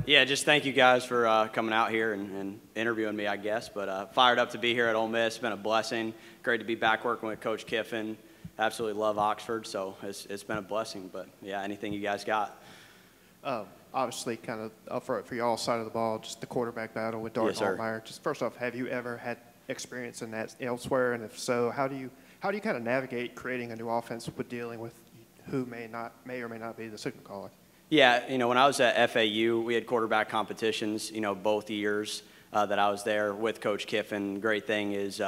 Yeah, just thank you guys for coming out here and interviewing me, I guess. But fired up to be here at Ole Miss. It's been a blessing. Great to be back working with Coach Kiffin. Absolutely love Oxford, so it's been a blessing. But, yeah, anything you guys got? Obviously, kind of up for y'all side of the ball, just the quarterback battle with Darton Altmaier. Just first off, have you ever had experience in that elsewhere? And if so, how do you kind of navigate creating a new offense with dealing with who may or may not be the signal caller? Yeah, when I was at FAU, we had quarterback competitions, both years that I was there with Coach Kiffin. Great thing is,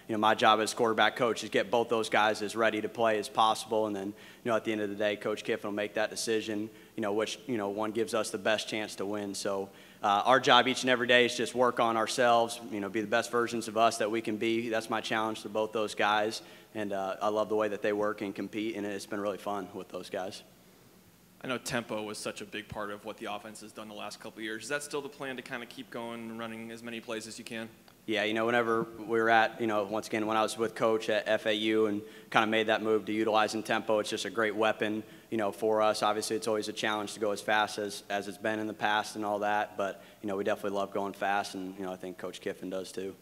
my job as quarterback coach is get both those guys as ready to play as possible. And then, at the end of the day, Coach Kiffin will make that decision, which, one gives us the best chance to win. So our job each and every day is just work on ourselves, be the best versions of us that we can be. That's my challenge to both those guys. And I love the way that they work and compete, and it's been really fun with those guys. I know tempo was such a big part of what the offense has done the last couple of years. Is that still the plan to kind of keep going and running as many plays as you can? Yeah, whenever we were at, once again, when I was with Coach at FAU and kind of made that move to utilizing tempo, it's just a great weapon, for us. Obviously, it's always a challenge to go as fast as it's been in the past and all that, but, we definitely love going fast, and, I think Coach Kiffin does too.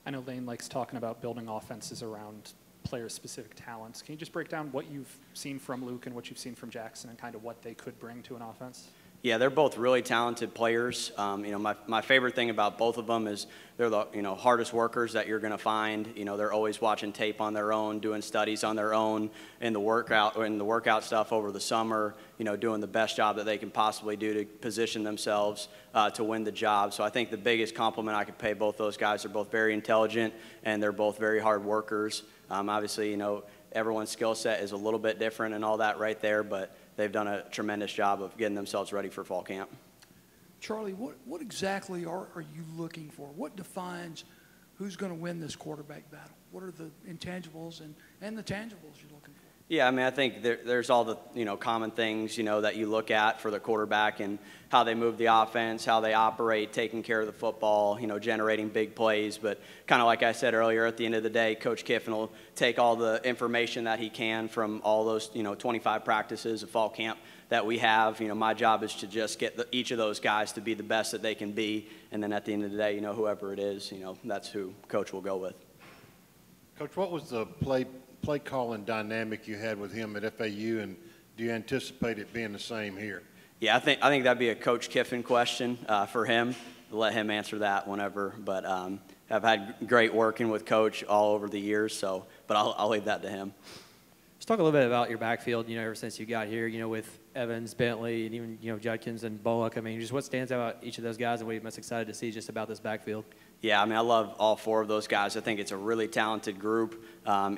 I know Lane likes talking about building offenses around player-specific talents. Can you just break down what you've seen from Luke and what you've seen from Jackson and kind of what they could bring to an offense? Yeah, they're both really talented players. My favorite thing about both of them is they're the hardest workers that you're going to find. They're always watching tape on their own, doing studies on their own, in the workout stuff over the summer. Doing the best job that they can possibly do to position themselves to win the job. So I think the biggest compliment I could pay both those guys. They're both very intelligent and they're both very hard workers. Obviously, everyone's skill set is a little bit different and all that right there, but they've done a tremendous job of getting themselves ready for fall camp. Charlie, what exactly are you looking for? What defines who's going to win this quarterback battle? What are the intangibles and the tangibles you're looking for? Yeah, I think there's all the common things that you look at for the quarterback and how they move the offense, how they operate, taking care of the football, generating big plays. But kind of like I said earlier, at the end of the day, Coach Kiffin will take all the information that he can from all those 25 practices of fall camp that we have. My job is to just get each of those guys to be the best that they can be, and then at the end of the day, whoever it is, that's who Coach will go with. Coach, what was the play calling dynamic you had with him at FAU, and do you anticipate it being the same here? Yeah, I think that'd be a Coach Kiffin question for him. Let him answer that whenever. But I've had great working with Coach all over the years, but I'll leave that to him. Let's talk a little bit about your backfield, ever since you got here, with Evans, Bentley, and even, Judkins and Bullock. Just what stands out about each of those guys and what you're most excited to see just about this backfield? Yeah, I love all four of those guys. I think it's a really talented group.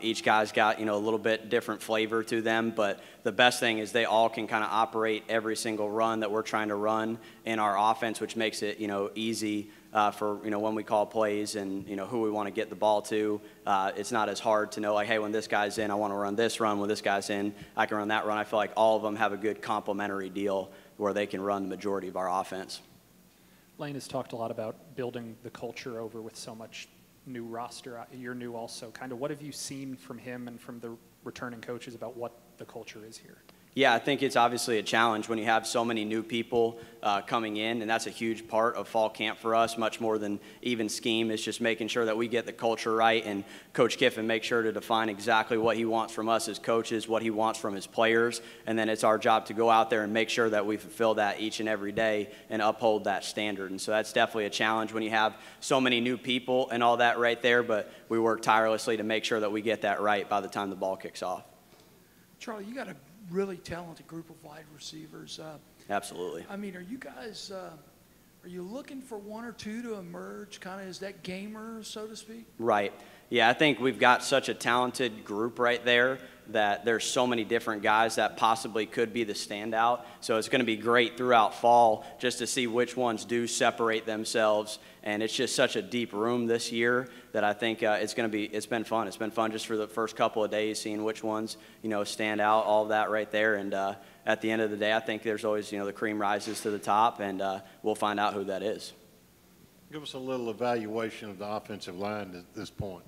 Each guy's got, a little bit different flavor to them, but the best thing is they all can kind of operate every single run that we're trying to run in our offense, which makes it, easy for, when we call plays and, who we want to get the ball to. It's not as hard to know, like, hey, when this guy's in, I want to run this run. When this guy's in, I can run that run. I feel like all of them have a good complementary deal where they can run the majority of our offense. Lane has talked a lot about building the culture over with so much new roster. You're new also. Kind of what have you seen from him and from the returning coaches about what the culture is here? Yeah, I think it's obviously a challenge when you have so many new people coming in, and that's a huge part of fall camp for us, much more than even scheme. It's just making sure that we get the culture right, and Coach Kiffin makes sure to define exactly what he wants from us as coaches, what he wants from his players, and then it's our job to go out there and make sure that we fulfill that each and every day and uphold that standard. And so that's definitely a challenge when you have so many new people and all that right there, but we work tirelessly to make sure that we get that right by the time the ball kicks off. Charlie, you got a really talented group of wide receivers. Absolutely. Are you guys, are you looking for one or two to emerge kind of as that gamer, so to speak? Right. Yeah, I think we've got such a talented group right there that there's so many different guys that possibly could be the standout. So it's going to be great throughout fall just to see which ones do separate themselves. And it's just such a deep room this year that I think it's been fun. It's been fun just for the first couple of days seeing which ones, stand out, all of that right there. And at the end of the day, I think there's always, the cream rises to the top, and we'll find out who that is. Give us a little evaluation of the offensive line at this point.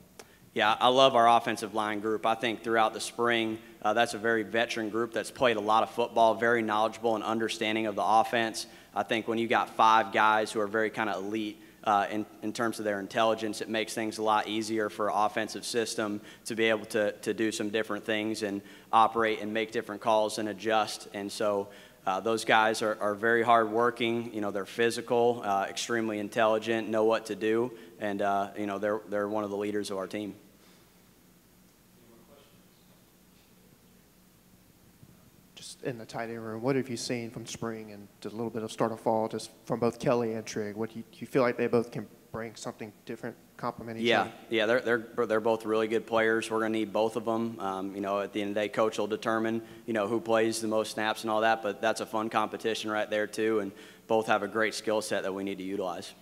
Yeah, I love our offensive line group. I think throughout the spring, that's a very veteran group that's played a lot of football, very knowledgeable and understanding of the offense. I think when you got 5 guys who are very kind of elite in terms of their intelligence, it makes things a lot easier for an offensive system to be able to do some different things and operate and make different calls and adjust. And so those guys are very hardworking. You know, they're physical, extremely intelligent, know what to do, and you know, they're one of the leaders of our team. Just in the tight end room, what have you seen from spring and just a little bit of start of fall, just from both Kelly and Trigg? What do you feel like they both can bring something different, complement each other? Yeah, they're both really good players. We're going to need both of them. You know, at the end of the day, coach will determine, you know, who plays the most snaps and all that, but that's a fun competition right there too, and both have a great skill set that we need to utilize.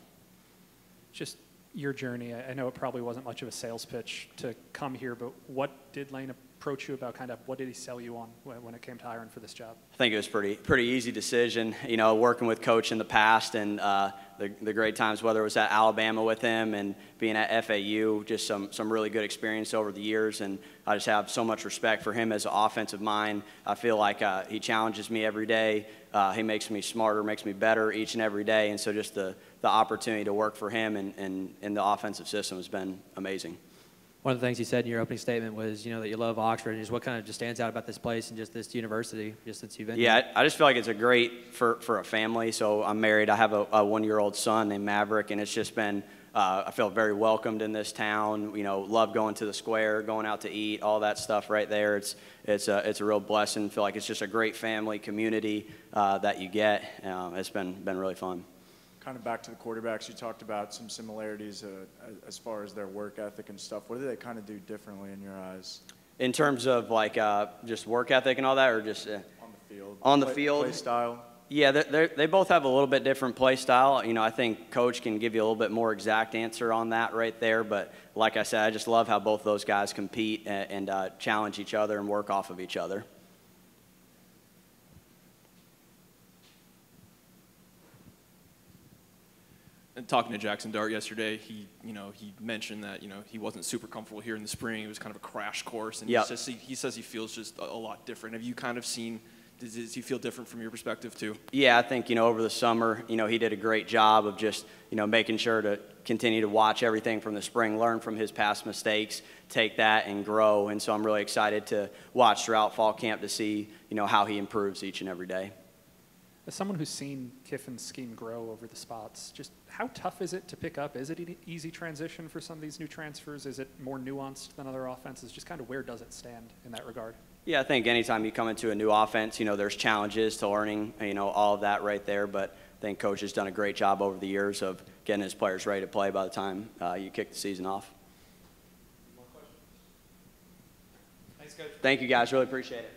Just your journey, I know it probably wasn't much of a sales pitch to come here, but what did Lane approach you about? Kind of what did he sell you on when it came to hiring for this job? I think it was pretty easy decision. You know, working with Coach in the past and the great times, whether it was at Alabama with him and being at FAU, just some really good experience over the years. And I just have so much respect for him as an offensive mind. I feel like he challenges me every day. He makes me smarter, makes me better each and every day. And so just the opportunity to work for him and in the offensive system has been amazing. One of the things you said in your opening statement was, you know, that you love Oxford, and just what kind of just stands out about this place and just this university, just since you've been here? I just feel like it's a great for a family. So I'm married. I have a 1-year-old son named Maverick, and it's just been, I feel very welcomed in this town. You know, love going to the square, going out to eat, all that stuff right there. It's a real blessing. I feel like it's just a great family community that you get. It's been really fun. Kind of back to the quarterbacks, you talked about some similarities as far as their work ethic and stuff. What do they kind of do differently in your eyes? In terms of like just work ethic and all that, or just on the field? On the field, play style. Yeah, they both have a little bit different play style. You know, I think Coach can give you a little bit more exact answer on that right there. But like I said, I just love how both those guys compete and challenge each other and work off of each other. And talking to Jackson Dart yesterday, he mentioned that, he wasn't super comfortable here in the spring. It was kind of a crash course, and yep. he says he feels just a lot different. Have you kind of seen, does he feel different from your perspective too? Yeah, I think, over the summer, he did a great job of just, making sure to continue to watch everything from the spring, learn from his past mistakes, take that and grow. And so I'm really excited to watch throughout fall camp to see, how he improves each and every day. As someone who's seen Kiffin's scheme grow over the spots, just how tough is it to pick up? Is it an easy transition for some of these new transfers? Is it more nuanced than other offenses? Just kind of where does it stand in that regard? Yeah, I think anytime you come into a new offense, there's challenges to learning, all of that right there. But I think Coach has done a great job over the years of getting his players ready to play by the time you kick the season off. Thanks, Coach. Thank you, guys. Really appreciate it.